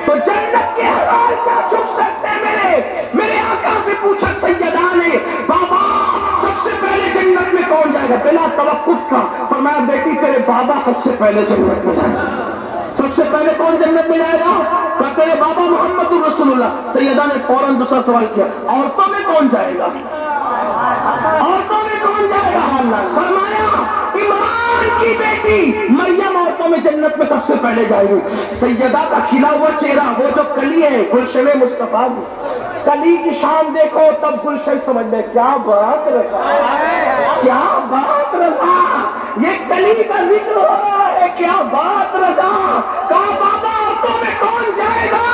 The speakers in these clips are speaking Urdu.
تو جنت کے حال کیا چھپ سکتے میرے آقا سے پوچھا سیدہ نے، بابا سب سے پہلے جنت میں کون جائے گا؟ بلا توقف کا فرمایا بیٹی تیرے بابا سب سے پہلے جنت میں جائے گا۔ سب سے پہلے کون جنت میں جائے گا؟ کہتے ہیں بابا محمد رسول اللہ۔ سیدہ نے فوراً دوسرا سوال کیا، عورتوں میں کون جائے گا؟ عورتوں میں کون جائے گا؟ فرمایا عمران کی بیٹی مریم عورتوں میں جنت میں سب سے پہلے جائے گی۔ سیدہ کا کھلا ہوا چہرہ، وہ جو کلی ہے گلشن مصطفیٰ کی، کلی کی شان دیکھو تب گلشن سمجھ میں۔ کیا بات رضا، کیا بات رضا، یہ کلی کا ذکر ہو رہا ہے، کیا بات رضا۔ کہا بابا عورتوں میں کون جائے گا؟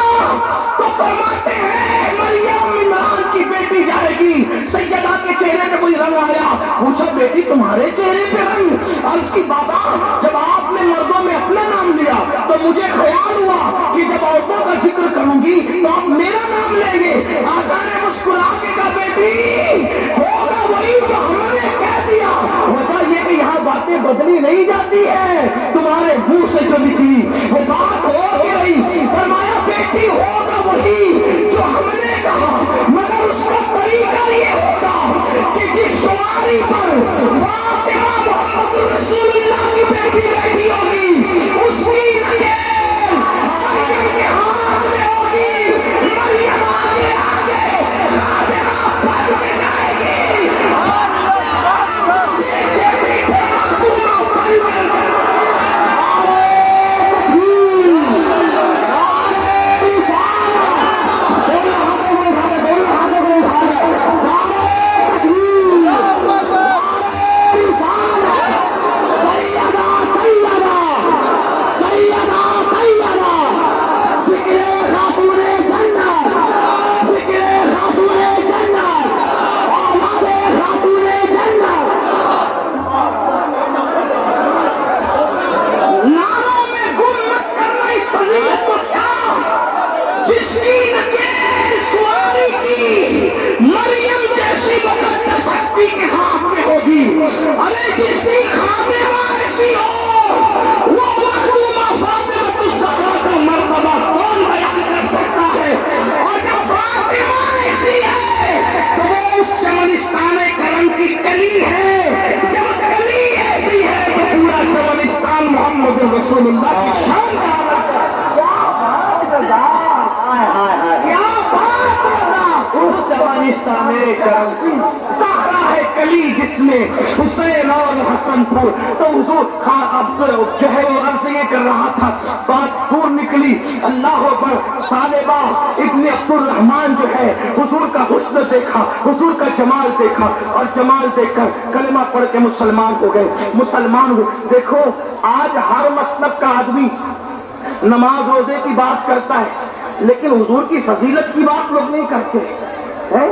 تو فرماتے ہیں مریم عمران کی بیٹی جائے گی۔ سیدہ کے چہرے پہ کوئی رنگ آیا، پوچھا بیٹی تمہارے چہرے پہ رنگ؟ عرض کی بابا جب آپ نے مردوں میں اپنا نام لیا تو مجھے خیال ہوا کہ جب عورتوں کا ذکر کروں گی تو آپ میرا نام لیں گے۔ آقا نے مسکرا کے کہا بیٹی ہوگا وہی جو ہم نے کہہ دیا، وجہ یہ کہ یہاں باتیں بدلی نہیں جاتی ہے، تمہارے منہ سے جو نکلی وہ بات ہو گئی۔ فرمایا بیٹی ہوگا وہی جو ہم نے کہا، مگر اس کا طریقہ یہ ہوگا کہ جس سواری پر فاطمہ محمد رسول اللہ کی بیٹی بیٹھی ہوگی اس کی نگین مریم کے ہاتھ میں ہوگی۔ مریم آگے آگے فاطمہ پل میں جائے گی، پیچھے پیچھے مختومہ پل میں۔ رسول اللہ کی شان کیا بات رضا، کیا بات رضا۔ اس چمنستان کرم کی سہرا ہے کلی جس میں حسین اور حسن پور۔ تو حضور اب جو ہے وہ عرض یہ کر رہا تھا، بات دور نکلی۔ اللہ اکبر، سالبہ ابن عبد الرحمن جو ہے حضور کا حسن دیکھا، حضور کا جمال دیکھا، اور جمال دیکھ کر کلمہ پڑھ کے مسلمان ہو گئے، مسلمان ہوئے۔ دیکھو آج ہر مسلک کا آدمی نماز روزے کی بات کرتا ہے لیکن حضور کی فضیلت کی بات لوگ نہیں کرتے ہیں۔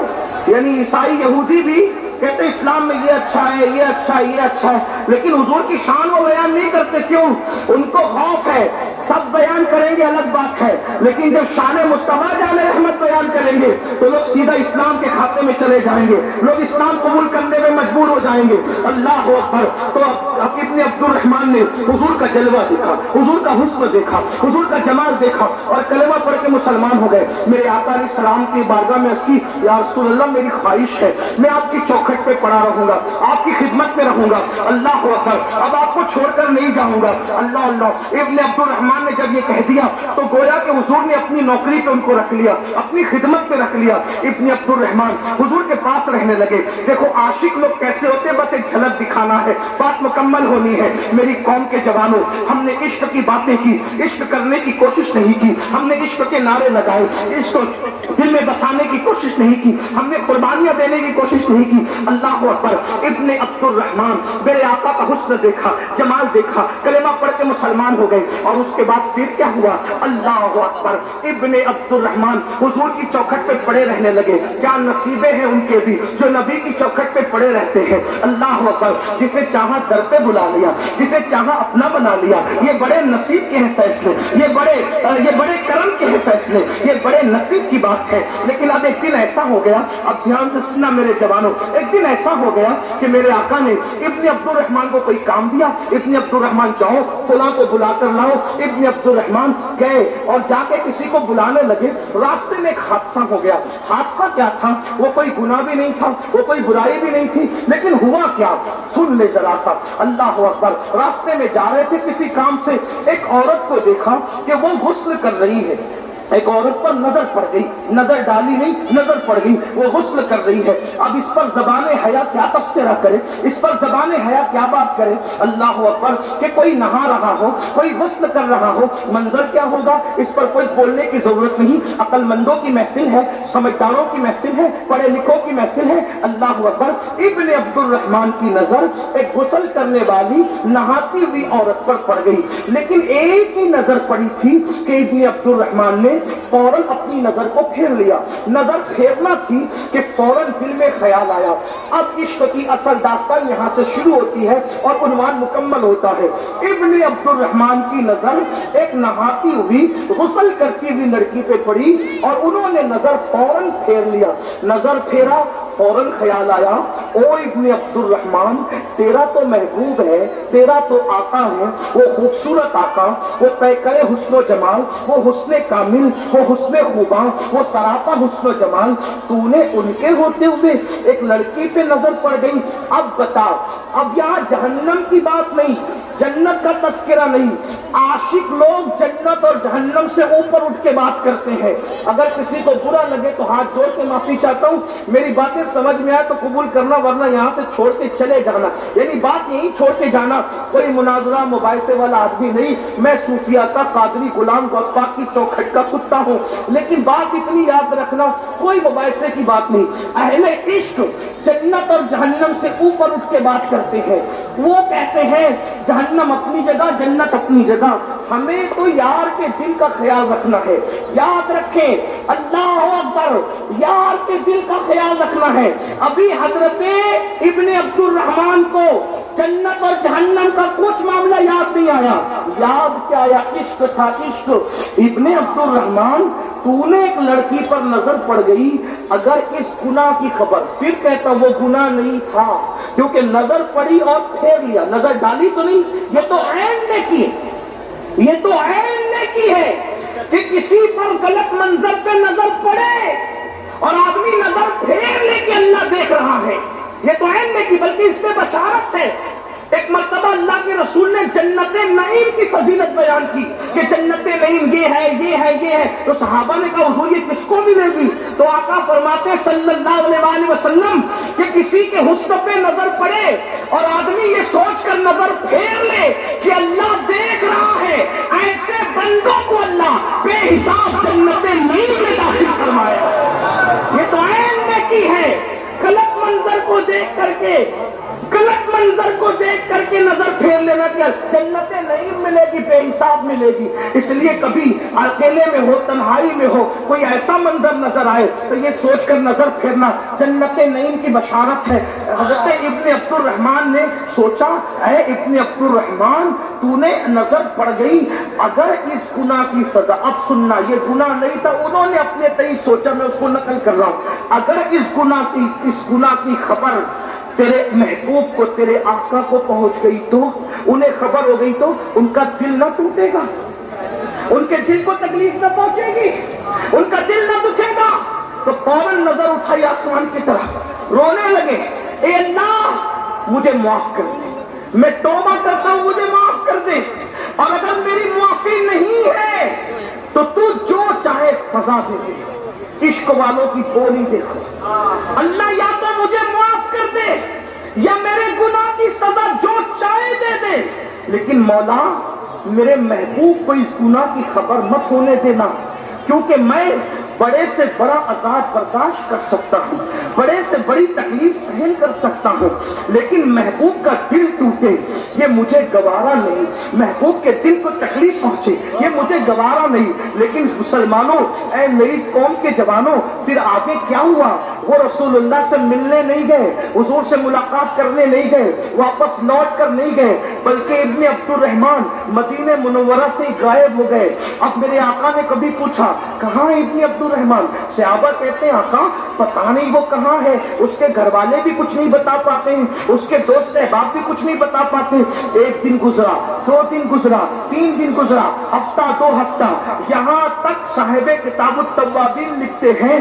یعنی عیسائی یہودی بھی کہتے اسلام میں یہ اچھا ہے، یہ اچھا ہے، یہ اچھا ہے، لیکن حضور کی شان وہ بیان نہیں کرتے۔ کیوں؟ ان کو خوف ہے، سب بیان کریں گے الگ بات ہے، لیکن جب شان مصطفیٰ جان رحمت بیان کریں گے تو لوگ سیدھا اسلام کے کھاتے میں چلے جائیں گے، لوگ اسلام قبول کرنے میں مجبور ہو جائیں گے۔ اللہ اکبر۔ تو ابن عبد الرحمن نے حضور کا جلوہ دیکھا، حضور کا حسن دیکھا، حضور کا جمال دیکھا، اور کلمہ پڑھ کے مسلمان ہو گئے۔ میرے آقا علیہ السلام کی بارگاہ میں عرض کی، یا رسول اللہ میری خواہش ہے میں آپ کی چوکھٹ پہ پڑا رہوں گا، آپ کی خدمت میں رہوں گا۔ اللہ اکبر، اب آپ کو چھوڑ کر نہیں جاؤں گا۔ اللہ اللہ۔ ابن عبد الرحمن نے جب یہ کہہ دیا تو گویا کہ حضور نے اپنی نوکری پہ ان کو رکھ لیا، اپنی خدمت پہ رکھ لیا۔ ابن عبد الرحمن حضور کے پاس رہنے لگے۔ دیکھو عاشق لوگ کیسے ہوتے ہیں، بس ایک جھلک دکھانا ہے، بات مکمل ہونی ہے۔ میری قوم کے جوانوں، ہم نے عشق کی باتیں کی، عشق کرنے کی کوشش نہیں کی، ہم نے عشق کے نعرے لگائے، عشق دل میں بسانے کی کوشش نہیں کی، ہم نے قربانیاں دینے کی کوشش نہیں کی۔ اللہ اکبر۔ ابن عبد الرحمن میرے آقا کا حسن دیکھا، جمال دیکھا، کلمہ پڑھ کے مسلمان ہو گئے۔ اور اس کے بعد پھر کیا ہوا؟ اللہ اکبر۔ ابن عبد الرحمن حضور کی چوکھٹ پہ پڑے رہنے لگے۔ کیا نصیبیں ہیں ان کے بھی جو نبی کی چوکھٹ پہ پڑے رہتے ہیں۔ اللہ اکبر۔ جسے چاہا در پہ بلا لیا، جسے چاہا اپنا بنا لیا۔ یہ بڑے نصیب کے ہیں فیصلے، یہ بڑے کرم کے ہیں فیصلے، یہ بڑے نصیب کی بات ہے۔ لیکن اب ایک دن ایسا ہو گیا، اب دھیان سے سننا میرے جوانوں، ایک دن ایسا ہو گیا کہ میرے آقا نے ابن عبد الرحمن کو کوئی کام دیا۔ ابن عبد الرحمن جاؤ فلاں کو بلا کر لاؤ۔ ابن ابن عبد الرحمن گئے اور جا کے کسی کو بلانے لگے. راستے میں ایک حادثہ ہو گیا. حادثہ کیا تھا؟ وہ کوئی گناہ بھی نہیں تھا, وہ کوئی برائی بھی نہیں تھی, لیکن ہوا کیا سن لے ذرا سا. اللہ اکبر. راستے میں جا رہے تھے کسی کام سے, ایک عورت کو دیکھا کہ وہ غسل کر رہی ہے. ایک عورت پر نظر پڑ گئی, نظر ڈالی نہیں, نظر پڑ گئی, وہ غسل کر رہی ہے. اب اس پر زبان حیا کیا تبصرہ کرے, اس پر زبان حیا کیا بات کرے. اللہ اکبر. کہ کوئی نہا رہا ہو, کوئی غسل کر رہا ہو, منظر کیا ہوگا اس پر کوئی بولنے کی ضرورت نہیں. عقل مندوں کی محفل ہے, سمجھداروں کی محفل ہے, پڑھے لکھوں کی محفل ہے. اللہ اکبر. ابن عبد الرحمن کی نظر ایک غسل کرنے والی نہاتی ہوئی عورت پر پڑ گئی, لیکن ایک ہی نظر پڑی تھی کہ ابن عبد الرحمن نے فوراً اپنی نظر کو پھیر لیا. نظر پھیرنا تھی کہ فوراً دل میں خیال آیا. اب عشق کی اصل داستان یہاں سے شروع ہوتی ہے اور عنوان مکمل ہوتا ہے. ابن عبد الرحمن کی نظر ایک نہاتی ہوئی غسل کرتی ہوئی لڑکی پہ پڑی اور انہوں نے نظر فوراً پھیر لیا. نظر پھیرا, فوراً خیال آیا, او ابن عبد الرحمن, تیرا تو محبوب ہے, تیرا تو آقا ہے, وہ خوبصورت آقا, وہ پیکر حسن و جمال, وہ حسن کامل, وہ حسن خوباں, وہ سراپا حسن و جمال, تو نے ان کے ہوتے ہوئے ایک لڑکی پہ نظر پڑ گئی. اب بتا, اب یہاں جہنم کی بات نہیں, جنت کا تذکرہ نہیں. عاشق لوگ جنت اور جہنم سے اوپر اٹھ کے بات کرتے ہیں. اگر کسی کو برا لگے تو ہاتھ جوڑ کے معافی چاہتا ہوں, میری باتیں سمجھ میں آئے تو قبول کرنا, ورنہ یہاں سے چھوڑ کے چلے جانا. یعنی بات یہی چھوڑ کے جانا, کوئی مناظرہ مباحثے والا آدمی نہیں. میں صوفیہ کا قادری غلام غوث پاک کی چوکھٹ کا کتا ہوں, لیکن بات اتنی یاد رکھنا, کوئی مباحثے کی بات نہیں. اہل عشق جنت اور جہنم سے اوپر اٹھ کے بات کرتے ہیں. وہ کہتے ہیں جہنم اپنی جگہ, جنت اپنی جگہ. ہمیں تو یار کے دل کا خیال رکھنا ہے. یاد رکھیں, اللہ اکبر, یار کے دل کا خیال رکھنا ہے. ابھی حضرت ابن عبد الرحمن کو جنت اور جہنم کا کچھ معاملہ یاد نہیں آیا. یاد کیا آیا؟ عشق تھا, عشق. ابن عبد الرحمن, تو نے ایک لڑکی پر نظر پڑ گئی, اگر اس گناہ کی خبر, پھر کہتا وہ گناہ نہیں تھا کیونکہ نظر پڑی اور پھیر لیا, نظر ڈالی تو نہیں. یہ تو عین نے کی, یہ تو عین نے کی ہے کہ کسی پر غلط منظر پہ نظر پڑے اور آدمی نظر پھیر لے کے اللہ دیکھ رہا ہے. یہ تو عین نے کی, بلکہ اس پہ بشارت ہے. ایک مرتبہ اللہ کے رسول نے جنت نعیم کی فضیلت بیان کی کہ جنت نعیم یہ ہے, یہ ہے, یہ ہے. تو صحابہ نے کہا حضور یہ کس کو ملے گی؟ تو آقا فرماتے صلی اللہ علیہ وسلم کہ کسی کے حسن پہ نظر پڑے اور آدمی یہ سوچ کر نظر پھیر لے کہ اللہ دیکھ رہا ہے, ایسے بندوں کو اللہ بے حساب جنت نعیم میں داخل فرمایا. یہ تو عین نے کی ہے. غلط منظر کو دیکھ کر کے, غلط منظر کو دیکھ کر کے نظر پھیر لینا کہ جنت نعیم ملے گی, بے حساب ملے گی. اس لیے کبھی اکیلے میں ہو, تنہائی میں ہو, کوئی ایسا منظر نظر آئے تو یہ سوچ کر نظر پھیرنا جنت نعیم کی بشارت ہے. حضرت ابن عبد الرحمن نے سوچا, اے ابن عبد الرحمن, تو نے نظر پڑ گئی, اگر اس گناہ کی سزا, اب سننا, یہ گناہ نہیں تھا, انہوں نے اپنے تئیں سوچا, میں اس کو نقل کر رہا ہوں. اگر اس گناہ کی خبر تیرے محبوب کو, تیرے آقا کو پہنچ گئی تو, انہیں خبر ہو گئی تو ان کا دل نہ ٹوٹے گا, ان کے دل کو تکلیف نہ پہنچے گی, ان کا دل نہ دکھے گا. تو فوراً نظر اٹھائی آسمان کی طرف, رونے لگے, اے اللہ مجھے معاف کر دے, میں توبہ کرتا ہوں, مجھے معاف کر دے, اور اگر میری معافی نہیں ہے تو تو جو چاہے سزا دے دے. عشق والوں کی بولی دیکھو, اللہ یا تو مجھے معاف کر دے یا میرے گناہ کی سزا جو چاہے دے دے, لیکن مولا میرے محبوب کو اس گناہ کی خبر مت ہونے دینا, کیونکہ میں بڑے سے بڑا عذاب برداشت کر سکتا ہوں, بڑے سے بڑی تکلیف سہن کر سکتا ہوں, لیکن محبوب کا دل ٹوٹے یہ مجھے گوارا نہیں, محبوب کے دل کو تکلیف پہنچے یہ مجھے گوارا نہیں. لیکن مسلمانوں, اے میری قوم کے جوانوں, پھر آگے کیا ہوا؟ وہ رسول اللہ سے ملنے نہیں گئے, حضور سے ملاقات کرنے نہیں گئے, واپس لوٹ کر نہیں گئے, بلکہ ابن عبد الرحمن مدینہ منورہ سے غائب ہو گئے. اب میرے آقا نے کبھی پوچھا, کہاں ابن عبد الرحمان. صحابہ کہتے ہیں آقا پتہ نہیں وہ کہاں ہے, اس کے گھر والے بھی کچھ نہیں بتا پاتے ہیں, اس کے دوست احباب بھی کچھ نہیں بتا پاتے. ایک دن گزرا, 2 دن گزرا, 3 دن گزرا, ہفتہ 2 ہفتہ, یہاں تک صاحب کتاب التوابین لکھتے ہیں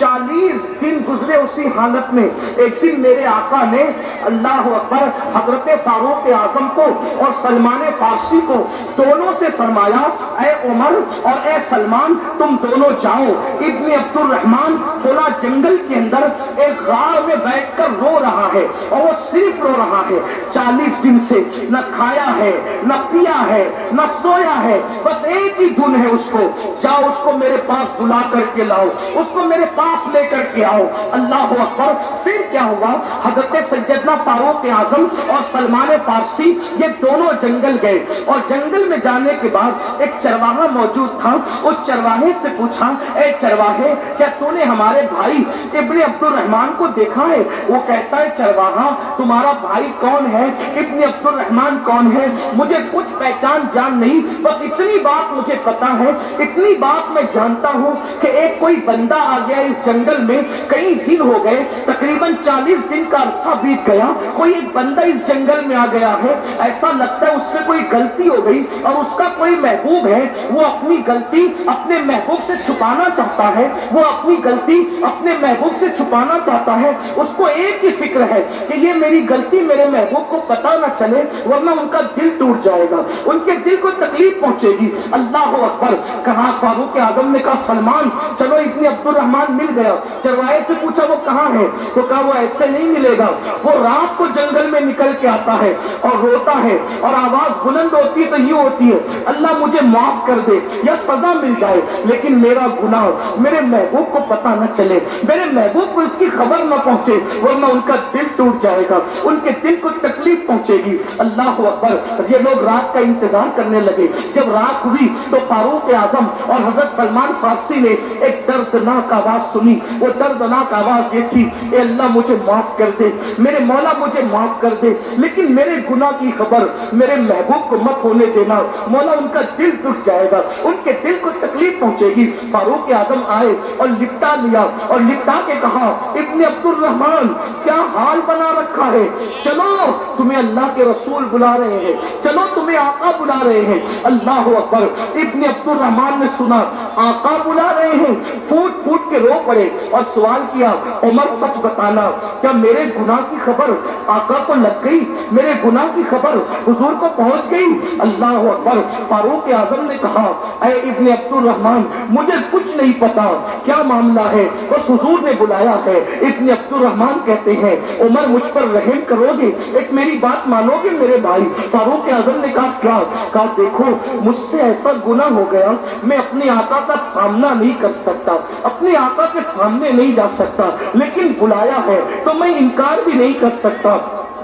40 دن گزرے اسی حالت میں. ایک دن میرے آقا نے اللہ اکبر حضرت فاروق اعظم کو اور سلمان فارسی کو دونوں سے فرمایا اے عمر اور اے سلمان تم دونوں جاؤ, ابن عبد الرحمان فلاں جنگل کے اندر ایک غار میں بیٹھ کر رو رہا ہے, اور وہ صرف رو رہا ہے. 40 دن سے نہ کھایا ہے, نہ پیا ہے, نہ سویا ہے, بس ایک ہی دھن ہے اس کو, جاؤ اس کو میرے پاس بلا کر کے لاؤ, اس کو میرے پاس لے کر کے آؤ. اللہ اکبر. پھر کیا ہوا, حضرت سیدنا فاروق اعظم اور سلمان فارسی یہ دونوں جنگل گئے, اور جنگل میں جانے کے بعد ایک چرواہا موجود تھا. اس چرواہے سے پوچھا اے چرواہے کیا تو نے ہمارے بھائی ابن عبد الرحمان کو دیکھا ہے؟ وہ کہتا ہے چرواہا تمہارا بھائی کون ہے, ابن عبد الرحمان کون ہے, مجھے کچھ پہچان جان نہیں, بس اتنی بات مجھے پتا ہے, اتنی بات میں جانتا ہوں کہ ایک کوئی بندہ آ گیا اس جنگل میں, کئی دن ہو گئے, تقریباً 40 دن کا عرصہ بیت گیا, کوئی ایک بندہ اس جنگل میں آ گیا ہے, ایسا لگتا ہے اس سے کوئی غلطی ہو گئی, اور اس کا کوئی محبوب ہے, وہ اپنی غلطی اپنے محبوب سے چھپانا چاہتا ہے, وہ اپنی غلطی اپنے محبوب سے چھپانا چاہتا ہے. اس کو ایک ہی فکر ہے کہ یہ میری غلطی میرے محبوب کو پتا نہ چلے, ورنہ ان کا دل ٹوٹ جائے گا, ان کے دل کو تکلیف پہنچے گی. اللہ اکبر. کہا فاروق اعظم نے کہا سلمان چلو ابن عبد الرحمان مل گیا. چرواہے سے پوچھا وہ کہاں ہے, تو کہا وہ ایسے نہیں ملے گا, وہ رات کو جنگل میں نکل کے آتا ہے اور روتا ہے, اور آواز بلند ہوتی ہے تو یہ ہوتی ہے اللہ مجھے معاف کر دے یا سزا مل جائے, لیکن میرا گناہ میرے محبوب کو پتا نہ چلے, میرے محبوب کو اس کی خبر نہ پہنچے, ورنہ ان کا دل ٹوٹ جائے گا, ان کے دل کو تکلیف پہنچے گی. اللہ اکبر. یہ لوگ رات کا انتظار کرنے لگے. جب رات ہوئی تو فاروق اعظم اور حضرت سلمان فارسی نے ایک دردناک آواز سنی. وہ دردناک آواز یہ تھی اے اللہ مجھے معاف کر دے, میرے مولا مجھے معاف کر دے, لیکن میرے گناہ کی خبر میرے محبوب کو مت ہونے دینا, مولا ان کا دل دکھ جائے گا, ان کے دل کو تکلیف پہنچے گی. فاروق اعظم آئے اور لپٹا لیا, اور لپٹا کے کہا ابن عبد الرحمان کیا حال بنا رکھا ہے, چلو تمہیں اللہ کے رسول بلا رہے ہیں, چلو تمہیں آقا بلا رہے ہیں. اللہ اکبر. ابن عبد الرحمان نے سنا آقا بلا رہے ہیں, پھوٹ پھوٹ کے رو پڑے اور سوال کیا عمر سچ بتانا کیا میرے گناہ کی خبر آقا کو لگ گئی, میرے گناہ کی خبر حضور کو پہنچ گئی؟ اللہ اکبر. فاروق اعظم نے کہا اے ابن عبد الرحمان مجھے کچھ نہیں پتا, کیا معاملہ ہے, بس حضور نے بلایا ہے. ابن عبد الرحمان کہتے ہیں عمر مجھ پر رحم کرو گے, ایک میری بات مانو گے میرے بھائی؟ فاروق اعظم نے کہا کیا؟ کہا دیکھو مجھ سے ایسا گناہ ہو گیا, میں اپنے آقا کا سامنا نہیں کر سکتا, اپنے آقا کے سامنے نہیں جا سکتا, لیکن بلایا ہے تو میں انکار بھی نہیں کر سکتا.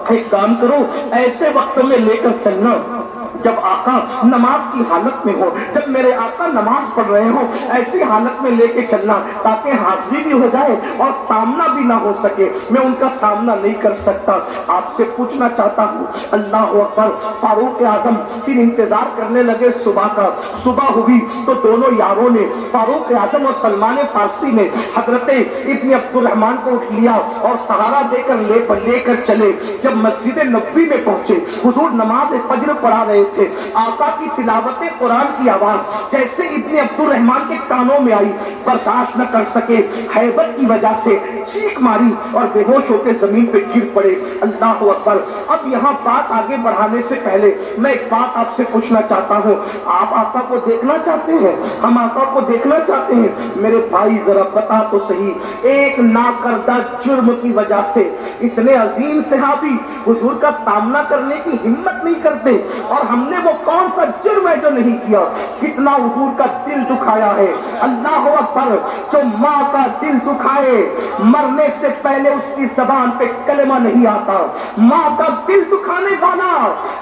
ایک کام کرو ایسے وقت میں لے کر چلنا جب آقا نماز کی حالت میں ہو, جب میرے آقا نماز پڑھ رہے ہو, ایسی حالت میں لے کے چلنا تاکہ حاضری بھی ہو جائے اور سامنا بھی نہ ہو سکے, میں ان کا سامنا نہیں کر سکتا. آپ سے پوچھنا چاہتا ہوں. اللہ اکبر. فاروق اعظم پھر انتظار کرنے لگے صبح کا. صبح ہوئی تو دونوں یاروں نے, فاروق اعظم اور سلمان فارسی نے حضرت ابن عبد الرحمان کو اٹھ لیا اور سہارا دے کر لے کر چلے. جب مسجد نبوی میں پہنچے حضور نماز فجر پڑھا رہے تھے, آقا کی تلاوت قرآن کی آواز جیسے ابن عبد الرحمان کے کانوں میں آئی, برداشت نہ کر سکے, ہیبت کی وجہ سے چیخ ماری اور بے ہوش ہو کے زمین پہ گر پڑے. اللہ اکبر. اب یہاں بات آگے بڑھانے سے پہلے میں ایک بات آپ سے پوچھنا چاہتا ہوں. آپ آقا کو دیکھنا چاہتے ہیں؟ ہم آقا کو دیکھنا چاہتے ہیں. میرے بھائی ذرا بتا تو صحیح, ایک ناکردہ جرم کی وجہ سے اتنے عظیم صحابی حضور کا سامنا کرنے کی ہمت نہیں کرتے, اور ہم نے وہ کون سا جرم ہے جو نہیں کیا؟ کتنا حضور کا دل دکھایا ہے. اللہ اکبر. جو ماں کا دل دکھائے مرنے سے پہلے اس کی زبان پہ کلمہ نہیں آتا, ماں کا دل دکھانے والا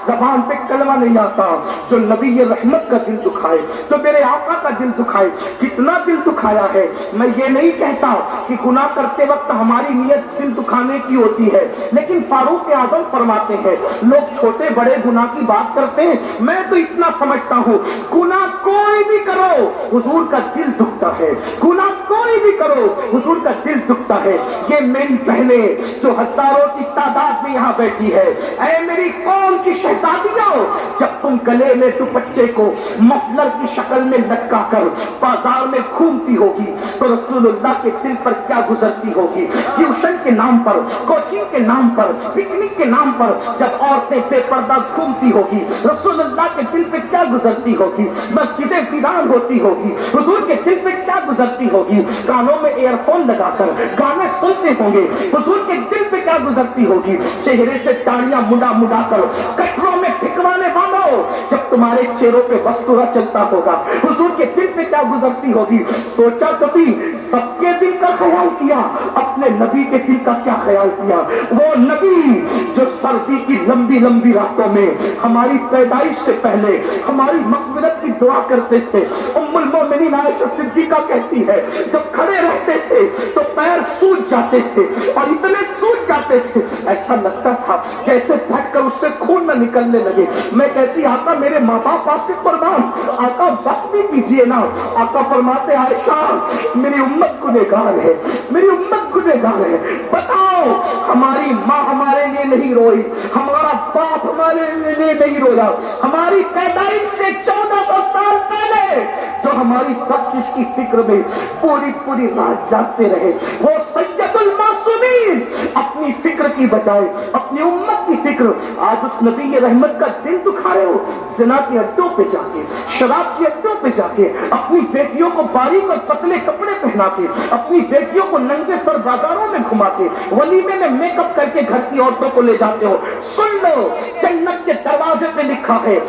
زبان پہ کلمہ نہیں آتا. جو نبی رحمت کا دل دکھائے, جو میرے آقا کا دل دکھائے, کتنا دل دکھایا ہے. میں یہ نہیں کہتا کہ گناہ کرتے وقت ہماری نیت دل دکھانے کی ہوتی ہے, لیکن فاروق اعظم فرماتے ہیں لوگ چھوٹے بڑے گناہ کی بات کرتے ہیں میں تو اتنا سمجھتا ہوں گناہ کوئی بھی کرو حضور کا دل دکھتا ہے، گناہ کوئی بھی کرو حضور کا دل دکھتا ہے۔ یہ میری بہنیں جو ہزاروں کی تعداد میں یہاں بیٹھی ہے، اے میری قوم کی شہزادیوں، جب تم گلے میں دوپٹے کو مفلر کی شکل میں لٹکا کر بازار میں گھومتی ہوگی تو رسول اللہ کے دل پر کیا گزرتی ہوگی؟ ٹیوشن کے نام پر، کوچنگ کے نام پر، پکنک کے نام پر جب عورتیں بے پردہ گھومتی ہوگی رسول اللہ کے دل پہ کیا گزرتی ہوگی؟ مسجدیں ویران ہوتی ہوگی حضور کے دل پہ کیا گزرتی ہوگی؟ کانوں میں ایئر فون لگا کر گانے سنتے ہوں گے حضور کے دل پہ کیا گزرتی ہوگی؟ چہرے سے داڑیاں مڈا مڈا کر کٹروں میں پھکوانے والوں جب تمہارے چہروں پہ وستورا چلتا ہوگا حضور کے دل پہ کیا گزرتی ہوگی؟ سوچا کبھی سب کے دل کا خیال کیا، اپنے نبی کے دل کا کیا خیال کیا؟ وہ نبی جو سردی کی لمبی لمبی راتوں میں ہماری پیدائش سے پہلے ہماری مغفرت کی دعا کرتے تھے۔ ام المومنین عائشہ صدیقہ کہتی ہے جب کھڑے رہتے تھے تو پیر سوج جاتے تھے اور اتنے سوج جاتے تھے ایسا لگتا تھا جیسے پھٹ کر اس سے خون نہ نکلنے لگے۔ میں کہتی آقا میرے ماں باپ آپ کے قربان، آقا بس بھی کیجئے نا۔ آقا فرماتے عائشہ میری امت گنہگار ہے، میری امت گنہگار ہے، بتاؤ ہماری ماں ہمارے لیے نہیں روئی، ہمارا باپ ہمارے لیے نہیں رویا، ہماری پیدائش سے 1400 سال پہلے جو ہماری بخشش کی فکر میں پوری پوری رات جاگتے رہے وہ سید المعصومین اپنی فکر کی بجائے اپنی امت کی فکر آج اس نبی رحمت کا دل دکھا رہے ہو۔ زنا کے اڈوں پہ جا کے، شراب کے اڈوں پہ جا کے اپنی بیٹیوں کو باریک اور پتلے کپڑے پہنا کے، اپنی بیٹیوں کو ننگے سر بازاروں میں گھما کے، ولیمے میں میک اپ کر کے گھر کی عورتوں کو لے جاتے ہو۔ سن لو جنت کے دروازے پہ لکھا ہے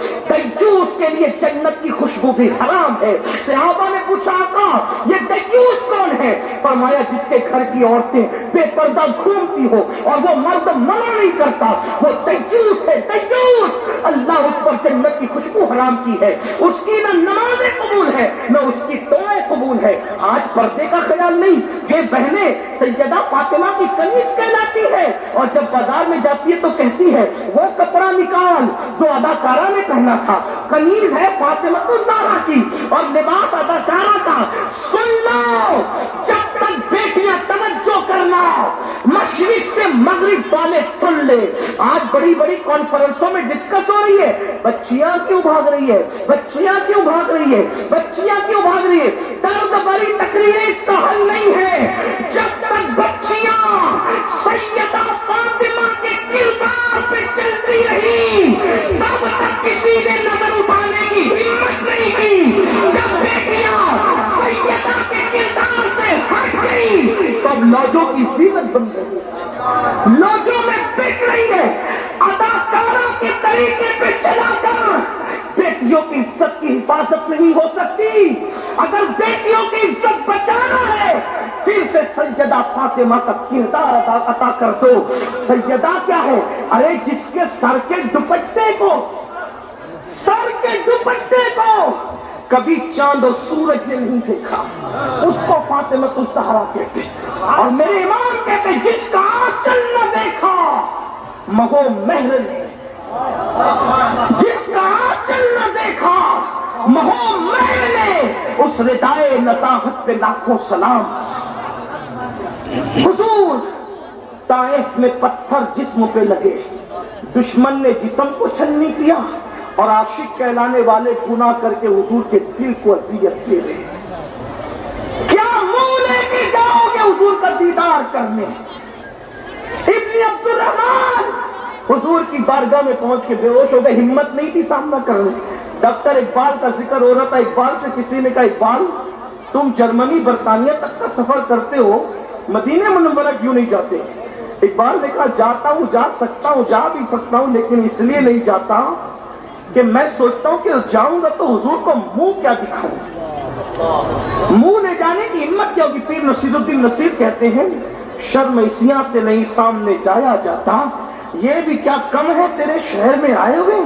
دیوس کے لیے جنت کی خوشبو بھی حرام ہے۔ صحابہ نے پوچھا آقا یہ دیوس کون ہے؟ فرمایا جس کے گھر کی عورتیں بے پردہ گھومتی ہو اور وہ مرد منع نہیں کرتا وہ دیوس ہے، دیوس۔ اللہ اس پر جنت کی خوشبو حرام کی ہے، اس کی نہ نمازیں قبول ہے نہ اس کی دعائیں قبول ہے۔ آج پردے کا خیال نہیں، یہ بہنیں سیدہ فاطمہ کی کنیز کہلاتی ہے اور جب بازار میں جاتی ہے تو کہتی ہے وہ کپڑا نکال جو اداکارہ نے پہنا تھا، کنیز ہے فاطمہ الزہرا کی اور لباس اداکارہ کا۔ سن لو جب تک بیٹیاں توجہ کرنا، مشرق سے مغرب والے سن لے۔ آج بڑی بڑی کانفرنسوں میں ڈسکس ہو رہی ہے بچیاں کیوں بھاگ رہی ہے، بچیاں کیوں بھاگ رہی ہے، بچیاں کیوں بھاگ رہی ہے۔ درد بھری تقریریں اس کا حل نہیں ہے۔ جب تک بچیاں سیدہ فاطمہ کے کردار پہ چلتی رہی تب تک کسی نے نظر اٹھانے کی ہمت نہیں کی۔ جب بیٹیاں سیدہ کے کردار سے ہٹ گئی تب لوجوں کی زینت بن گئی، لوجوں میں بک رہی ہے۔ اداکارہ کے طریقے پہ چلا کر بیٹیوں کی عزت کی حفاظت نہیں ہو سکتی۔ اگر بیٹیوں کی عزت بچانا ہے پھر سے سیدہ فاطمہ کا کردار عطا کر دو۔ سیدہ کیا ہے؟ ارے جس کے سر کے دوپٹے کو کبھی چاند اور سورج نے نہیں دیکھا اس کو فاطمہ الزہرا کہتے ہیں۔ اور میرے امام کہتے ہیں جس کا آنچل نہ دیکھا مہو مہر نے، جس کا آنچل نہ دیکھا مہو مہر نے، اس ردائے نزاہت پہ لاکھوں سلام۔ حضور طائف میں پتھر جسم پہ لگے، دشمن نے جسم کو چھلنی کیا اور عاشق کہلانے والے گناہ کر کے حضور کے دل کو اذیت دے رہے۔ کیا منہ لے کے جاؤ گے حضور کا دیدار کرنے؟ ابن عبد الرحمن حضور کی بارگاہ میں پہنچ کے بے ہوش ہو گئے، ہمت نہیں تھی سامنا کرنے۔ ڈاکٹر اقبال کا ذکر ہو رہا تھا، اقبال سے کسی نے کہا اقبال تم جرمنی برطانیہ تک کا سفر کرتے ہو، مدینہ منورہ کیوں نہیں جاتے؟ اقبال نے کہا جاتا ہوں، جا سکتا ہوں، جا بھی سکتا ہوں، لیکن اس لیے نہیں جاتا کہ میں سوچتا ہوں کہ جاؤں گا تو حضور کو منہ کیا دکھاؤں، منہ لے جانے کی ہمت کیا ہوگی۔ پیر نصیر الدین نصیر کہتے ہیں شرم اسیاں سے نہیں سامنے جایا جاتا، یہ بھی کیا کم ہے تیرے شہر میں آئے ہوئے۔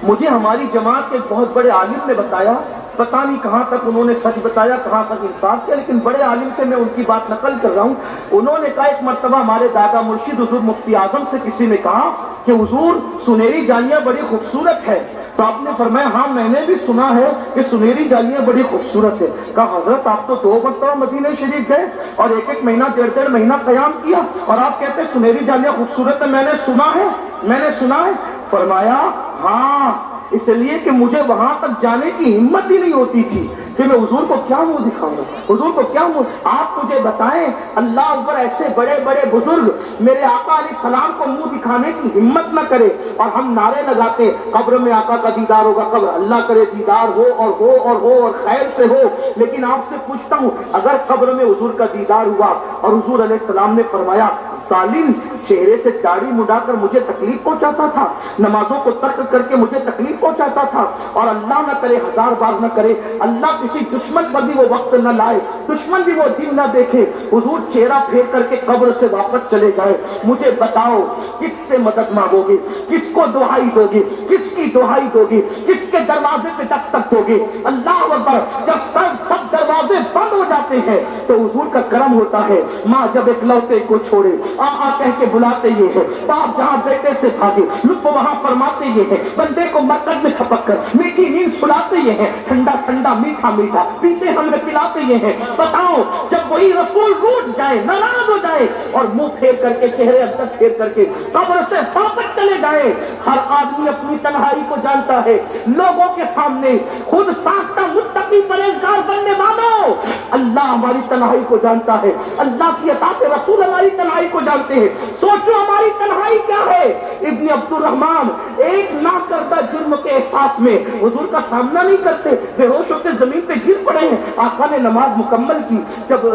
مجھے ہماری جماعت کے بہت بڑے عالم نے بتایا، پتہ نہیں کہاں تک انہوں نے سچ بتایا کہاں تک انصاف کیا، لیکن بڑے عالم سے میں ان کی بات نقل کر رہا ہوں۔ انہوں نے کہا ایک مرتبہ ہمارے دادا مرشد حضور مفتی اعظم سے کسی نے کہا کہ حضور سنہری جالیاں بڑی خوبصورت ہے، تو آپ نے فرمایا ہاں میں نے بھی سنا ہے کہ سنہری جالیاں بڑی خوبصورت ہے. کہا حضرت آپ تو 2 مرتبہ مدینہ شریف گئے اور 1 مہینہ 1.5 مہینہ قیام کیا اور آپ کہتے ہیں سنہری جالیاں خوبصورت ہے، میں نے سنا ہے. فرمایا ہاں اس لیے کہ مجھے وہاں تک جانے کی ہمت ہی نہیں ہوتی تھی کہ میں حضور کو کیا منہ دکھاؤں گا، حضور کو کیا منہ. آپ مجھے بتائیں اللہ اوپر ایسے بڑے بڑے بزرگ میرے آقا علیہ السلام کو منہ دکھانے کی ہمت نہ کرے اور ہم نعرے لگاتے قبر میں آقا کا دیدار ہوگا، قبر اللہ کرے دیدار ہو اور خیر سے ہو. لیکن آپ سے پوچھتا ہوں اگر قبر میں حضور کا دیدار ہوا اور حضور علیہ السلام نے فرمایا ظالم چہرے سے داڑھی مڈا کر مجھے تکلیف پہنچاتا تھا، نمازوں کو ترک کر کے مجھے تکلیف پہنچاتا تھا، اور اللہ نہ کرے 1000 بار نہ کرے اللہ کسی دشمن پر بھی وہ وقت نہ لائے، دشمن بھی وہ دن نہ دیکھے، حضور چہرہ پھیر کر کے قبر سے واپس چلے جائے، مجھے بتاؤ کس سے مدد مانگو گے، کس کو دعائی دو گے، کس کی دعائی دو گے، کس کے دروازے پہ دستک دو گے؟ اللہ اکبر. جب سب دروازے بند ہو جاتے ہیں تو حضور کا کرم ہوتا ہے. ماں جب ایک لوتے کو چھوڑے آ کہہ کے بلاتے یہ ہے، باپ جہاں بیٹے سے بھاگے لطف وہاں فرماتے یہ ہے، بندے کو مرکز میں کھپک کر میٹھی نیند سلاتے یہ ہے، ٹھنڈا ٹھنڈا میٹھا میٹھا پیتے ہمیں پلاتے یہ ہیں. بتاؤ جب وہی رسول روٹ جائے ناراض ہو جائے اور منہ پھیر کر کے چہرے اندر پھیر کر کے قبر سے واپس چلے جائے. ہر آدمی اپنی تنہائی کو جانتا ہے، لوگوں کے سامنے خود ساختہ متقی پرہیزگار بننے والوں اللہ ہماری تنہائی کو جانتا ہے، اللہ کی عطا سے رسول ہماری تنہائی کو جانتے ہیں. سوچو ہماری تنہائی کیا ہے. ابن عبد الرحمن ایک نہ کردہ جرم کے احساس میں حضور کا سامنا نہیں کرتے، بے ہوش ہوتے زمین پہ گر پڑے ہیں. آقا نے نماز مکمل کی، جب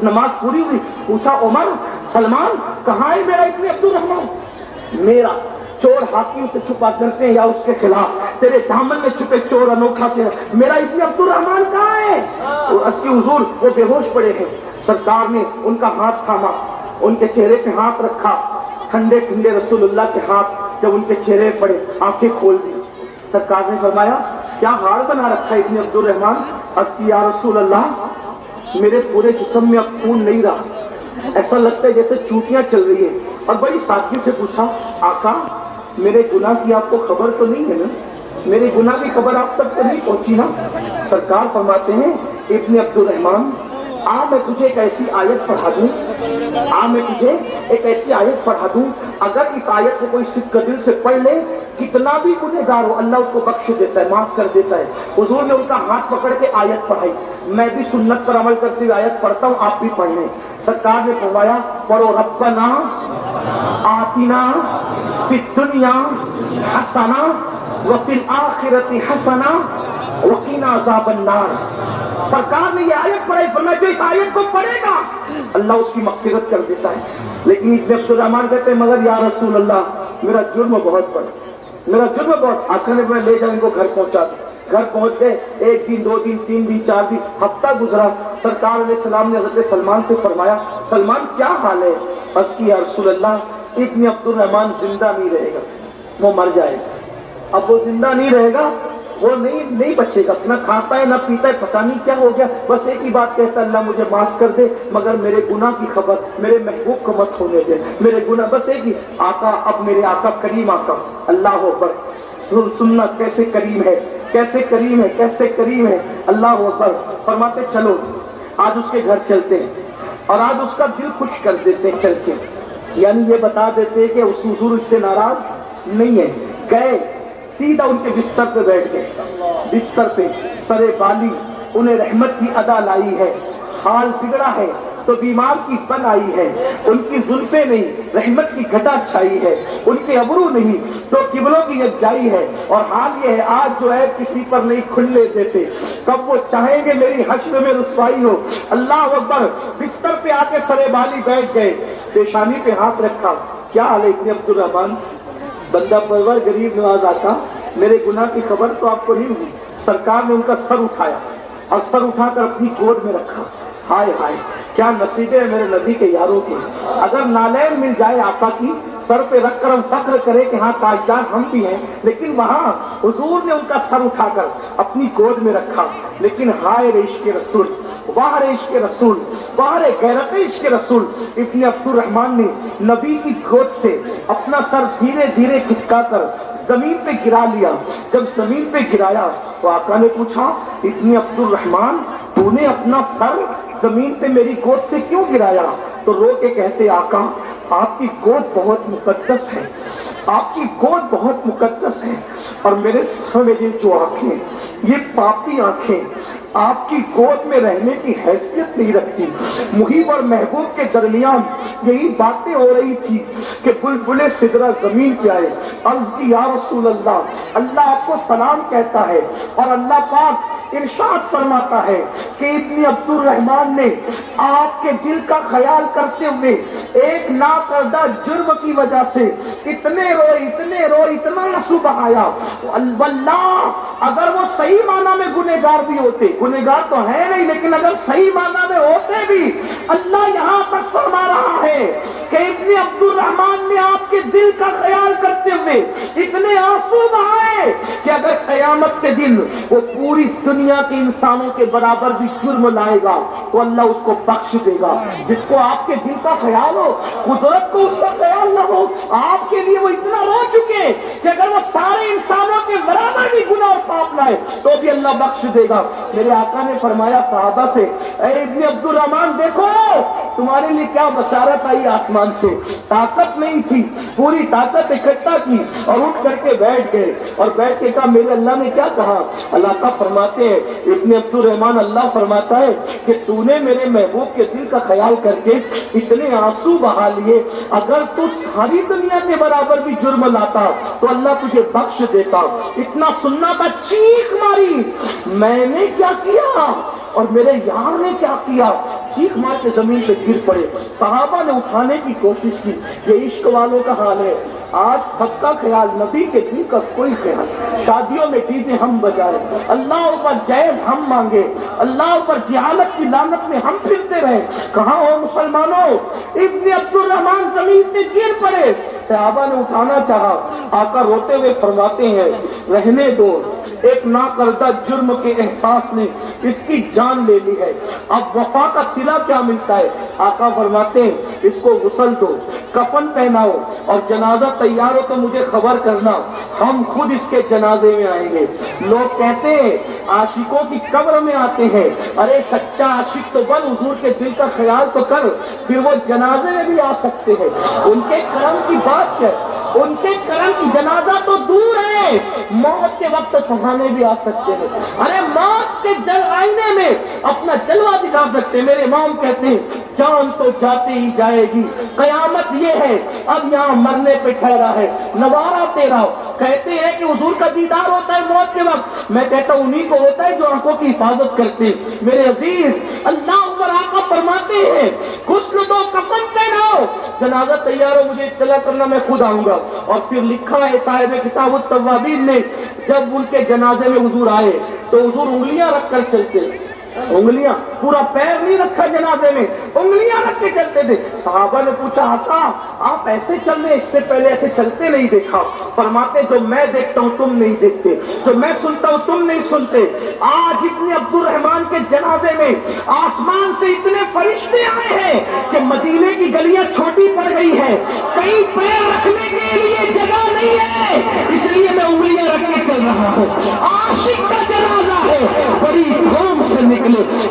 نماز پوری ہوئی پوچھا عمر سلمان کہاں ہے میرا ابن عبد الرحمن؟ میرا چور حاکم سے چھپا کرتے ہیں یا اس کے خلاف، تیرے دامن میں چھپے چور انوکھا کے میرا ابن عبد الرحمن کہاں ہے؟ اس کی حضور وہ بے ہوش پڑے ہیں. سرکار نے ان کا ہاتھ تھاما، ان کے چہرے پہ ہاتھ رکھا، ٹھنڈے ٹھنڈے رسول اللہ کے ہاتھ جب ان کے چہرے پڑے آنکھیں کھول دی. سرکار نے فرمایا کیا ہار بنا رکھا ہے ابن عبد الرحمن؟ عرض کی یا رسول اللہ میرے پورے جسم میں اب خون نہیں رہا، ایسا لگتا ہے جیسے چوٹیاں چل رہی ہیں. اور بڑی سادگی سے پوچھا آقا میرے گناہ کی آپ کو خبر تو نہیں ہے نا، میرے گناہ کی خبر آپ تک تو نہیں پہنچی نا؟ سرکار فرماتے ہیں ابن عبد الرحمن میں تجھے ایک ایسی آیت پڑھا دوں، میں تجھے ایک ایسی آیت پڑھا دوں، اگر اس آیت کو کوئی صدق دل سے پڑھ لے کتنا بھی گنہگار ہو اللہ اس کو بخش دیتا ہے، معاف کر دیتا ہے. حضور نے ان کا ہاتھ پکڑ کے آیت پڑھائی. میں بھی سنت پر عمل کرتے ہوئے آیت پڑھتا ہوں، آپ بھی پڑھ لیں. سرکار نے فرمایا پڑھو ربنا آتنا فی الدنیا حسنہ وفی الآخرۃ حسنہ وقنا عذاب النار. سرکار نے یہ آیت پڑھائی، فرمایا جو اس آیت کو پڑھے گا اللہ اس کی مغفرت کر دیتا ہے. لیکن ابن عبد الرحمن کہتے ہیں مگر یا رسول اللہ میرا جرم بہت بڑا، میرا جرم بہت. آقا نے میں لے جاؤ ان کو گھر پہنچا دیں. گھر پہنچ گئے، 1 دن 2 دن 3 دن 4 دن ہفتہ گزرا. سرکار علیہ السلام نے حضرت سلمان سے فرمایا سلمان کیا حال ہے؟ عرض کی یا رسول اللہ ابن عبد الرحمن زندہ نہیں رہے گا، وہ مر جائے گا. اب وہ زندہ نہیں رہے گا، وہ نہیں بچے گا، نہ کھاتا ہے نہ پیتا ہے، پتہ نہیں کیا ہو گیا. بس ایک ہی بات کہتا ہے اللہ مجھے معاف کر دے مگر میرے گناہ کی خبر میرے محبوب کو مت ہونے دے، میرے گناہ. بس ایک ہی آقا، اب میرے آقا کریم آقا اللہ اکبر سننا کیسے کریم ہے، کیسے کریم ہے، کیسے کریم ہے. اللہ اکبر فرماتے چلو آج اس کے گھر چلتے ہیں اور آج اس کا دل خوش کر دیتے ہیں چل کے. یعنی یہ بتا دیتے ہیں کہ اس حضور اس سے ناراض نہیں ہے. گئے سیدھا ان کے بستر پہ بیٹھ گئے، بستر پہ سرے بالی انہیں رحمت کی ادا لائی ہے. حال بگڑا ہے تو بیمار کی بن آئی ہے، ان کی زلفیں نہیں رحمت کی گھٹا چھائی ہے، ان کے ابرو نہیں تو قبلوں کی یکجائی ہے. اور حال یہ ہے آج جو ہے کسی پر نہیں کھلنے دیتے، کب وہ چاہیں گے میری حشر میں رسوائی ہو. اللہ اکبر. بستر پہ آ کے سرے بالی بیٹھ گئے، پیشانی پہ ہاتھ رکھا. کیا حال ہے ابن عبد الرحمن؟ بندہ پرور غریب نواز آقا میرے گناہ کی خبر تو آپ کو نہیں ہوئی. سرکار نے ان کا سر اٹھایا اور سر اٹھا کر اپنی گود میں رکھا. ہائے ہائے کیا نصیب ہے میرے نبی کے یاروں کے. اگر نالین مل جائے آقا کی سر پہ رکھ کر ہم فخر کریں کہ ہاں تاجدار ہم بھی ہیں، لیکن وہاں حضور نے ان کا سر اٹھا کر اپنی گود میں رکھا. لیکن ہائے رے عشق رسول، واہ رے عشق رسول، واہ رے غیرت عشق رسول. ابن عبد الرحمن نے نبی کی گود سے اپنا سر دھیرے دھیرے کھسکا کر زمین پہ گرا لیا. جب زمین پہ گرایا تو آقا نے پوچھا ابن عبد الرحمن تو نے اپنا سر زمین پہ میری گود سے کیوں گرایا؟ تو رو کے کہتے آقا آپ کی گود بہت مقدس ہے، آپ کی گود بہت مقدس ہے، اور میرے سر میں یہ جو آنکھیں، یہ پاپی آنکھیں آپ کی گود میں رہنے کی حیثیت نہیں رکھتی. محب اور محبوب کے درمیان یہی باتیں ہو رہی تھی کہ بلبل سدرہ زمین پہ آئے. عرض کی یا رسول اللہ، اللہ آپ کو سلام کہتا ہے، اور اللہ پاک ارشاد فرماتا ہے کہ ابن عبد الرحمن نے آپ کے دل کا خیال کرتے ہوئے ایک ناکردہ جرم کی وجہ سے اتنے روئے اتنا آنسو بہایا. واللہ اگر وہ صحیح معنی میں گنہگار بھی ہوتے، گنہگار تو ہے نہیں، لیکن اگر صحیح معنی میں ہوتے بھی، اللہ یہاں تک فرما رہا ہے کہ ابن عبد الرحمن نے آپ کے دل کا خیال کرتے ہوئے اتنے آنسو بہائے کہ اگر قیامت کے دن وہ پوری دنیا کے انسانوں کے برابر بھی جرم لائے گا تو اللہ اس کو بخش دے گا. جس کو آپ کے دل کا خیال ہو، قدرت کو اس کا خیال نہ ہو، آپ کے لیے وہ اتنا رو چکے کہ اگر وہ سارے انسانوں کے برابر بھی گناہ اور پاپ لائے تو بھی اللہ بخش دے گا. میرے آقا نے فرمایا صحابہ سے، اے ابن عبد الرحمن دیکھو تمہارے لیے کیا بشارت آئی آسمان سے. طاقت نہیں تھی، پوری طاقت اکٹھا کی اور اٹھ کر کے بیٹھ گئے، اور بیٹھ کے کہا میرے اللہ نے کیا کہا؟ اللہ کا فرماتے ہیں ابن عبد الرحمن، اللہ فرماتا ہے کہ تو نے میرے محبوب کے دل کا خیال کر کے اتنے آنسو بہا لیے، اگر تو ساری دنیا کے برابر بھی جرم لاتا تو اللہ تجھے بخش دیتا. اتنا سننا تھا، چیخ ماری میں نے کیا کیا اور میرے یار نے کیا کیا، چیخ مار کے زمین پہ گر پڑے. صحابہ نے اٹھانے کی کوشش کی. یہ عشق والوں کا حال ہے. آج سب کا خیال، نبی کے دل کا کوئی خیال. شادیوں میں ڈی جے ہم بجائے، اللہ اوپر جائز ہم مانگے، اللہ اوپر جہالت کی لعنت میں ہم پھرتے رہے. کہاں ہو مسلمانوں؟ ابن عبد الرحمن زمین پہ گر پڑے. صحابہ نے اٹھانا چاہا، آقا روتے ہوئے فرماتے ہیں رہنے دو، ایک ناکردہ جرم کے احساس نے اس کی جان لے لی ہے، اب وفا کا صلہ کیا ملتا ہے؟ آقا فرماتے ہیں اس کو غسل دو، کفن پہناؤ، اور جنازہ تیار ہو تو مجھے خبر کرنا، ہم خود اس کے جنازے میں آئیں گے. لوگ کہتے ہیں عاشقوں کی قبر میں آتے ہیں، ارے سچا عاشق تو بن، حضور کے دل کا خیال تو کر، پھر وہ جنازے میں بھی آ سکتے ہیں. ان کے کرم کی بات ہے، ان سے کرم کی، جنازہ تو دور ہے، موت کے وقت سہانے بھی آ سکتے ہیں. ارے موت کے آئینے میں اپنا جلوہ دکھا سکتے ہیں. میرے امام کہتے ہیں جان تو جاتے ہی جائے گی، قیامت یہ ہے اب یہاں مرنے پہ ٹھہرا ہے نوارا تیرا. کہتے ہیں کہ حضور کا دیدار ہوتا ہے موت کے وقت، میں کہتا ہوں انہی کو ہوتا ہے جو آنکھوں کی حفاظت کرتے. میرے عزیز، اللہ اوپر آقا فرماتے ہیں غسل دو، کفن پہناؤ، جنازہ تیار ہو مجھے اطلاع کرنا، میں خود آؤں گا. اور پھر لکھا ہے صاحب کتاب التوابین نے، جب ان کے جنازے میں حضور آئے تو حضور انگلیاں رکھ کر چلتے، انگلیاں، پورا پیر نہیں رکھا جنازے میں، انگلیاں رکھ کے چلتے تھے. صحابہ نے پوچھا آقا آپ ایسے چل رہے، اس سے پہلے ایسے چلتے نہیں دیکھا. فرماتے جو میں دیکھتا ہوں تم نہیں دیکھتے، جو میں سنتا ہوں تم نہیں سنتے. آج ابن عبد الرحمن کے جنازے میں آسمان سے اتنے فرشتے آئے ہیں کہ مدینے کی گلیاں چھوٹی پڑ گئی ہیں، کہیں پیر رکھنے کے لیے جگہ نہیں ہے، اس لیے میں انگلیاں رکھ کے چل رہا ہوں. عاشق کا جنازہ ہے، بڑی دھوم سے نکلے.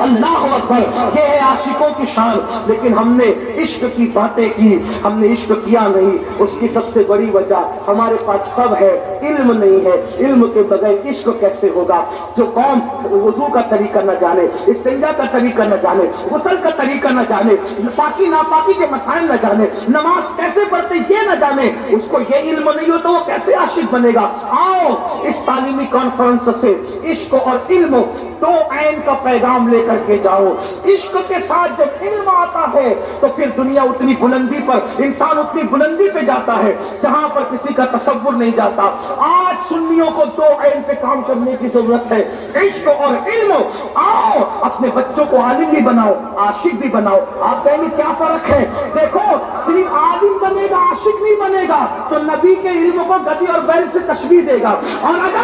اللہ اکبر، یہ ہے عاشقوں کی شان. لیکن ہم نے عشق کی باتیں کی، ہم نے عشق کیا نہیں. اس کی سب سے بڑی وجہ ہمارے پاس سب ہے، علم نہیں ہے. علم کے بغیر عشق کیسے ہوگا؟ جو قوم وضو کا طریقہ نہ جانے، استنجا کا طریقہ نہ جانے، غسل کا طریقہ نہ جانے، پاکی ناپاکی کے مسائل نہ جانے، نماز کیسے پڑھتے یہ نہ جانے، اس کو یہ علم نہیں ہو تو وہ کیسے عاشق بنے گا؟ آؤ اس تعلیمی کانفرنس سے عشق اور علم دو عین کا پیغام لے کر کے جاؤ. عشق کے ساتھ جب علم آتا ہے تو پھر دنیا اتنی بلندی پر، انسان اتنی بلندی پہ جاتا ہے جہاں پر کسی کا تصور نہیں جاتا۔ آج سنیوں کو دو عین پہ کام کرنے کی ضرورت ہے، عشق اور علم۔ آؤ اپنے بچوں کو عالم بھی بناؤ، عاشق بھی بناؤ۔ آپ کہیں گے کیا فرق ہے؟ دیکھو، صرف عالم بنے گا عاشق نہیں بنے گا تو نبی کے علم کو گدی اور بیل سے تشبیہ دے گا، اور اگر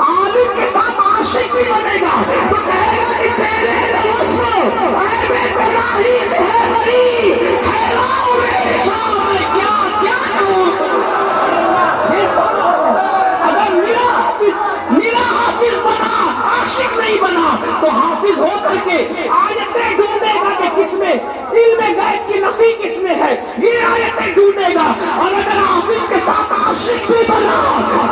عالم کے ساتھ عاشق بھی بنے گا تو کہے گا کہ تیرے دوستو اے بے گناہی سے ہے بری، حیراؤ میرے شام میں کیا کیا کہوں۔ اگر میرا حافظ بنا عاشق نہیں بنا تو حافظ ہو کر کے آیتیں ڈھونڈے گا کہ کس میں علم غیب کی نفی کس میں ہے، یہ آیتیں ڈھونڈے گا۔ اور اگر حافظ کے ساتھ عاشق بھی بنا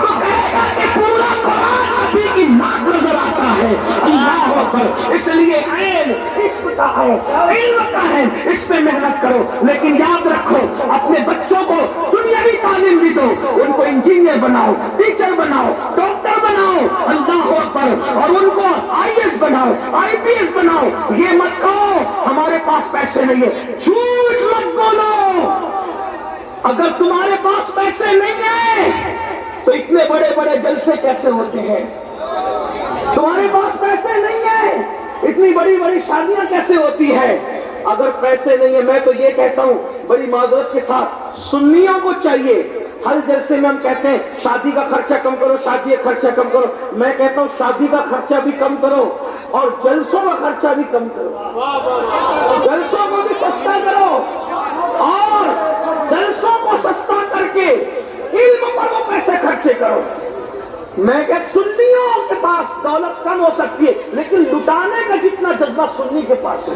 تو کہے گا کہ پورا قرآن نبی کی ناک نظر آتا ہے۔ اللہ اکبر۔ اس لیے عین عشق کا ہے، علم کا ہے، اس پہ محنت کرو، لیکن یاد رکھو اپنے بچوں کو دنیاوی تعلیم بھی دو، ان کو انجینئر بناؤ، ٹیچر بناؤ، ڈاکٹر بناؤ، اللہ اکبر، اور ان کو آئی ایس بناؤ، آئی پی ایس بناؤ۔ یہ مت کہو ہمارے پاس پیسے نہیں ہے، جھوٹ مت بولو۔ اگر تمہارے پاس پیسے نہیں ہیں تو اتنے بڑے بڑے جلسے کیسے ہوتے ہیں؟ تمہارے پاس پیسے نہیں ہیں، اتنی بڑی بڑی شادیاں کیسے ہوتی ہیں؟ اگر پیسے نہیں ہیں، میں تو یہ کہتا ہوں بڑی معذرت کے ساتھ، سنیوں کو چاہیے، ہر جلسے میں ہم کہتے ہیں شادی کا خرچہ کم کرو، شادی کا خرچہ کم کرو۔ میں کہتا ہوں شادی کا خرچہ بھی کم کرو اور جلسوں کا خرچہ بھی کم کرو، جلسوں کو بھی سستا کرو، اور جلسوں کو سستا کر کے علم پر وہ پیسے خرچے کرو۔ میں کہتا سنیوں کے پاس دولت کم ہو سکتی ہے لیکن لٹانے کا جتنا جذبہ سنی کے پاس ہے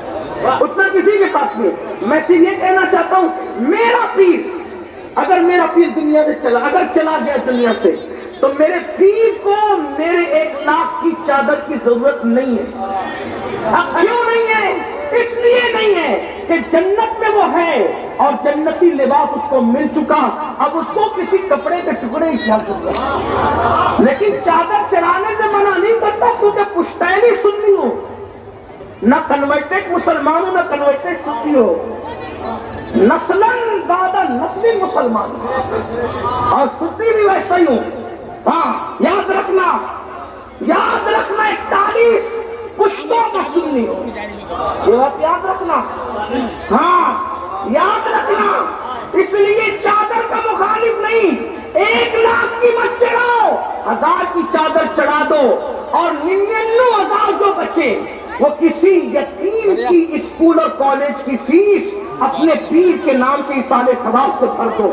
اتنا کسی کے پاس نہیں ہے۔ میں صرف یہ کہنا چاہتا ہوں، میرا پیر، اگر میرا پیر دنیا سے اگر چلا گیا دنیا سے تو میرے پیر کو میرے 1 لاکھ کی چادر کی ضرورت نہیں ہے۔ کیوں نہیں ہے؟ اس لیے نہیں ہے کہ جنت میں وہ ہے اور جنتی لباس اس کو مل چکا، اب اس کو کسی کپڑے کے ٹکڑے ہی کیا ضرورت۔ لیکن چادر چڑھانے سے منع نہیں کرتا کیونکہ پشتینی سنی ہو، نہ کنورٹڈ مسلمان ہو نہ کنورٹڈ سنی ہو، نسلن بعد نسل مسلمان، اور سنی بھی ویسا ہی ہوں۔ ہاں یاد رکھنا 41 پشتوں کا سنی ہو، یہ بات یاد رکھنا، ہاں یاد رکھنا۔ اس لیے چادر کا مخالف نہیں، 1 لاکھ کی مت چڑھاؤ، 1000 کی چادر چڑھا دو، اور 99,000 جو بچے وہ کسی یتیم کی اسکول اور کالج کی فیس اپنے پیر کے نام کے ایصال ثواب سے بھر دو۔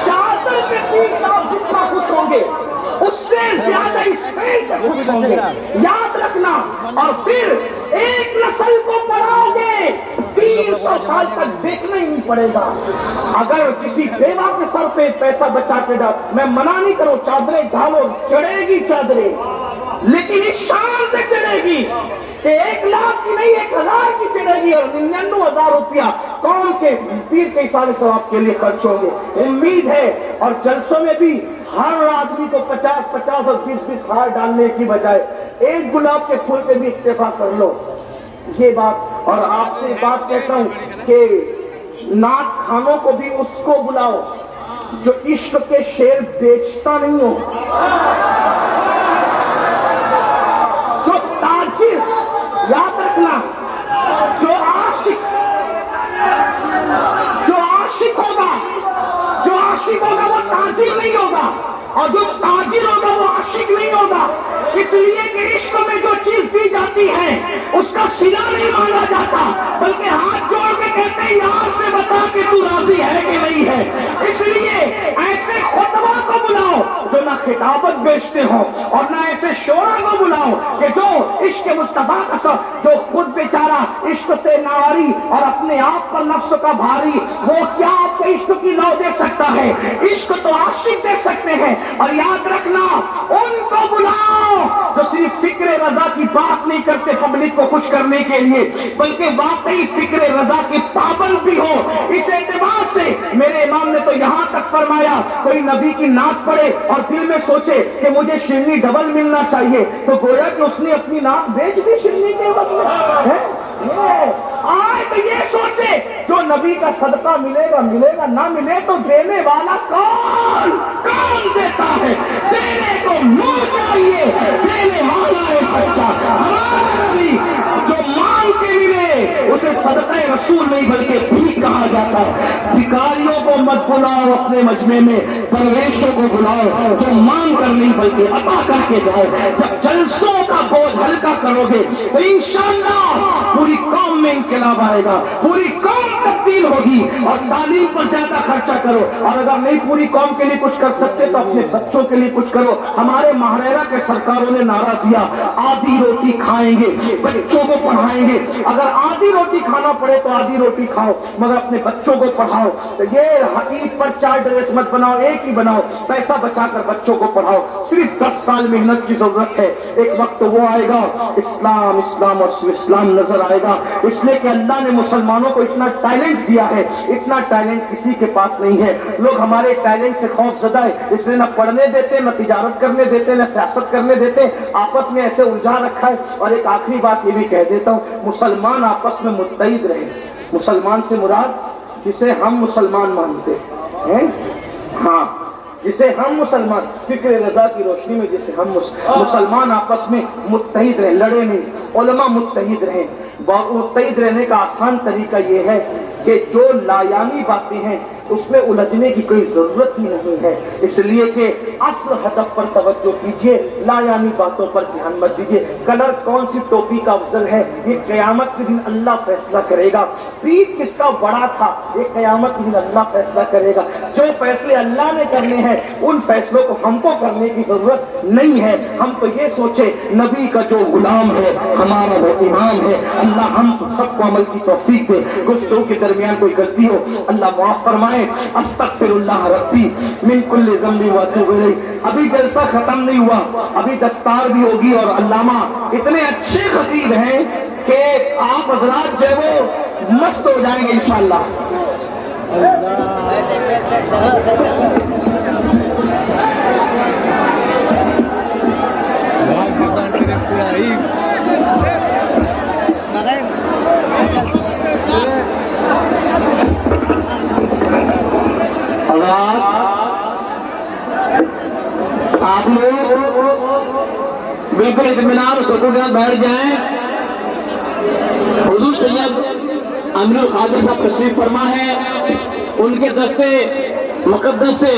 چادر پہ پیر صاحب جتنا خوش ہوں گے اس سے زیادہ اس فیل پہ خوش ہوں گے، یاد رکھنا۔ اور پھر ایک نسل کو پڑھاؤ گے 300 سال تک دیکھنا ہی نہیں پڑے گا۔ اگر کسی بیوہ کے سر پہ پیسہ بچا کے ڈال، میں منع نہیں کروں، چادریں ڈالو، چڑھے گی چادریں، لیکن اس شان سے چڑھے گی کہ 1 لاکھ کی نہیں 1000 کی چڑھے گی، اور 99,000 روپیہ قوم کے پیر کے ایصال ثواب کے لیے خرچ ہوں گے۔ امید ہے، اور جلسوں میں بھی ہر آدمی کو 50 اور 20 ہار ڈالنے کی بجائے 1 گلاب کے پھول پہ بھی اکتفا کر لو، یہ بات۔ اور آپ سے بات کہتا ہوں کہ نعت خانوں کو بھی اس کو بلاؤ جو عشق کے شعر بیچتا نہیں ہو، جو تاجر، یاد رکھنا، جو عاشق ہوگا وہ تاجر نہیں ہوگا، اور جو تاجر ہوگا وہ عاشق نہیں ہوگا۔ اس لیے کہ عشق میں جو چیز دی جاتی ہے اس کا صلہ نہیں مانگا جاتا، بلکہ ہاتھ جوڑ کے کہتے ہیں یار سے بتا کہ تو راضی ہے کہ نہیں ہے۔ اس لیے ایسے خطبہ کو بلاؤ جو نہ خطابت بیچتے ہوں، اور نہ ایسے شعرا کو بلاؤ کہ جو عشق مصطفیٰ کا سب، جو خود بیچارہ عشق سے ناری اور اپنے آپ پر نفس کا بھاری، وہ کیا آپ کو عشق کی لو دے سکتا ہے؟ عشق تو عاشق دے سکتے ہیں۔ اور یاد رکھنا، ان کو بلاؤ جو صرف فکر رضا کی بات نہیں کرتے پبلک کو خوش کرنے کے لیے، بلکہ واقعی فکر رضا کی پابند بھی ہو۔ اس اعتبار سے میرے امام نے تو یہاں تک فرمایا، کوئی نبی کی نعت پڑھے اور دل میں سوچے کہ مجھے شیرنی ڈبل ملنا چاہیے، تو گویا کہ اس نے اپنی نعت بیچ دی شیرنی کے بدلے۔ آئے تو یہ سوچے جو نبی کا صدقہ ملے گا نہ ملے تو دینے والا کون دیتا ہے؟ دینے کو منہ چاہیے، دینے والا ہے سچا ہمارا نبی۔ جو مانگ کے ملے اسے صدقہ رسول نہیں بلکہ بھیک کہا جاتا ہے۔ بھکاریوں کو مت بلاؤ اپنے مجمع میں، درویشوں کو بلاؤ جو مانگ کر نہیں بلکہ عطا کر کے جائے۔ جب جلسوں کا بوجھ ہلکا کرو گے تو انشاءاللہ پوری قوم میں انقلاب آئے گا، پوری قوم تبدیل ہوگی۔ اور تعلیم پر زیادہ خرچہ کرو، اور اگر نہیں پوری قوم کے لیے کچھ کر سکتے تو اپنے بچوں کے لیے کچھ کرو۔ ہمارے ماہرہ کے سرکاروں نے نعرہ دیا آدھی روٹی کھائیں گے، بچوں کو پڑھائیں گے۔ اگر آدھی روٹی کھانا پڑے تو آدھی روٹی کھاؤ مگر اپنے بچوں کو پڑھاؤ۔ تو یہ عید پر 4 ڈریس مت بناؤ، ایک ہی بناؤ، پیسہ بچا کر بچوں کو پڑھاؤ۔ صرف 10 سال محنت کی ضرورت ہے، ایک وقت وہ آئے گا اسلام اور اسلام نظر آئے گا۔ اس لیے کہ اللہ نے مسلمانوں کو اتنا ٹیلنٹ دیا ہے، اتنا ٹیلنٹ کسی کے پاس نہیں ہے۔ لوگ ہمارے ٹیلنٹ سے خوف زدہ ہے، اس لیے نہ پڑھنے دیتے، نہ تجارت کرنے دیتے، نہ سیاست کرنے دیتے، آپس میں ایسے الجھا رکھا ہے۔ اور ایک آخری بات یہ بھی کہہ دیتا ہوں، مسلمان آپس میں متحد رہے۔ مسلمان سے مراد جسے ہم مسلمان مانتے ہیں، ہاں جسے ہم مسلمان، فکر رضا کی روشنی میں جسے ہم مسلمان آپس میں متحد رہیں، لڑے نہیں، علماء متحد رہیں۔ متحد رہنے کا آسان طریقہ یہ ہے کہ جو لایانی باتیں ہیں اس میں الجھنے کی کوئی ضرورت ہی نہیں ہے، اس لیے کہ اصل ہدف پر توجہ کیجئے، لایانی باتوں پر دھیان مت دیجئے۔ کلر کون سی ٹوپی کا افضل ہے یہ قیامت کے دن اللہ فیصلہ کرے گا۔ عید کس کا بڑا تھا یہ قیامت کے دن اللہ فیصلہ کرے گا۔ جو فیصلے اللہ نے کرنے ہیں ان فیصلوں کو ہم کو کرنے کی ضرورت نہیں ہے۔ ہم تو یہ سوچے نبی کا جو غلام ہے ہمارا وہ امام ہے۔ اللہ ہم سب کو عمل کی توفیق دے۔ گفتگو کے درمیان کوئی غلطی ہو اللہ معاف فرمائے۔ استغفر اللہ ربی من کل ذنب واتوب الیہ۔ ابھی جلسہ ختم نہیں ہوا، ابھی دستار بھی ہوگی، اور علامہ اتنے اچھے خطیب ہیں کہ آپ حضرات جو ہے وہ مست ہو جائیں گے انشاءاللہ۔ آپ لوگ بالکل اطمینان اور سکون کے ساتھ بیٹھ جائیں۔ حضور سید امیر القادر صاحب تشریف فرما ہے، ان کے دستے مقدس سے